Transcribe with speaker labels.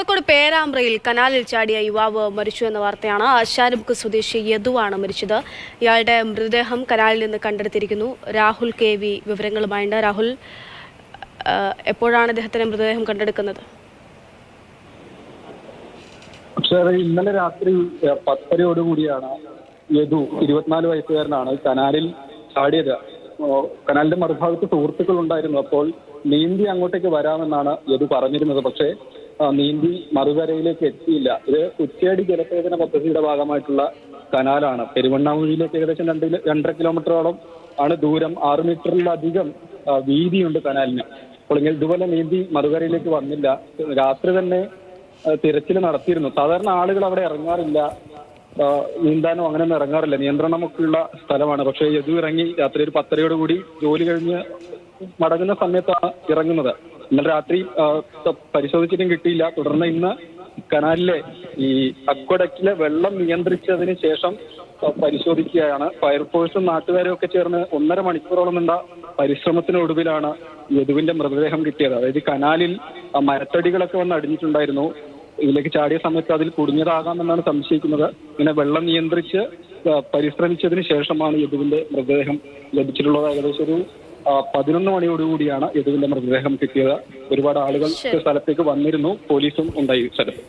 Speaker 1: കോഴിക്കോട് പേരാമ്പ്രയിൽ കനാലിൽ ചാടിയ യുവാവ് മരിച്ചു എന്ന വാർത്തയാണ്. ആശാരിമുക്ക് സ്വദേശി യദുവാണ് മരിച്ചത്. ഇയാളുടെ മൃതദേഹം കനാലിൽ നിന്ന് കണ്ടെടുത്തിരിക്കുന്നു. രാഹുൽ KV വിവരങ്ങളുമായുണ്ട്. രാഹുൽ, എപ്പോഴാണ് ഇദ്ദേഹത്തിന്റെ മൃതദേഹം കണ്ടെടുക്കുന്നത്?
Speaker 2: ഇന്നലെ രാത്രി 10:30 യദു 24 വയസ്സുകാരനാണ് കനാലിൽ ചാടിയത്. കനാലിന്റെ മറുഭാഗത്ത് സുഹൃത്തുക്കൾ ഉണ്ടായിരുന്നു. അപ്പോൾ നീന്തി അങ്ങോട്ടേക്ക് വരാമെന്നാണ് യദു പറഞ്ഞിരുന്നത്. പക്ഷേ നീന്തി മറുകരയിലേക്ക് എത്തിയില്ല. ഇത് കുറ്റ്യാടി ജലസേചന പദ്ധതിയുടെ ഭാഗമായിട്ടുള്ള കനാലാണ്. പെരുവണ്ണാമൂഴിയിലേക്ക് ഏകദേശം 2.5 കിലോമീറ്ററോളം ആണ് ദൂരം. 6 മീറ്ററിലധികം വീതിയുണ്ട് കനാലിന്. അപ്പോൾ ഇതുപോലെ നീന്തി മറുകരയിലേക്ക് വന്നില്ല. രാത്രി തന്നെ തിരച്ചിൽ നടത്തിയിരുന്നു. സാധാരണ ആളുകൾ അവിടെ ഇറങ്ങാറില്ല, നീന്താനോ അങ്ങനെയൊന്നും ഇറങ്ങാറില്ല. നിയന്ത്രണമൊക്കെയുള്ള സ്ഥലമാണ്. പക്ഷേ യദു ഇറങ്ങി രാത്രി ഒരു 10:30 ജോലി കഴിഞ്ഞ് മടങ്ങുന്ന സമയത്താണ് ഇറങ്ങുന്നത്. ഇന്നലെ രാത്രി പരിശോധിച്ചിട്ടും കിട്ടിയില്ല. തുടർന്ന് ഇന്ന് കനാലിലെ ഈ അക്വഡക്റ്റിലെ വെള്ളം നിയന്ത്രിച്ചതിന് ശേഷം പരിശോധിക്കുകയാണ്. ഫയർഫോഴ്സും നാട്ടുകാരും ഒക്കെ ചേർന്ന് 1.5 മണിക്കൂറോളം നീണ്ട പരിശ്രമത്തിനൊടുവിലാണ് യദുവിന്റെ മൃതദേഹം കിട്ടിയത്. അതായത് കനാലിൽ മരത്തടികളൊക്കെ വന്ന് അടിഞ്ഞിട്ടുണ്ടായിരുന്നു. ഇതിലേക്ക് ചാടിയ സമയത്ത് അതിൽ കുടുങ്ങിയതാകാമെന്നാണ് സംശയിക്കുന്നത്. ഇങ്ങനെ വെള്ളം നിയന്ത്രിച്ച് പരിശ്രമിച്ചതിന് ശേഷമാണ് യദുവിന്റെ മൃതദേഹം ലഭിച്ചിട്ടുള്ളത്. ഏകദേശം ഒരു 11 മണിയോടുകൂടിയാണ് യദുവിന്റെ മൃതദേഹം കിട്ടിയത്. ഒരുപാട് ആളുകൾ സ്ഥലത്തേക്ക് വന്നിരുന്നു. പോലീസും ഉണ്ടായി സ്ഥലത്ത്.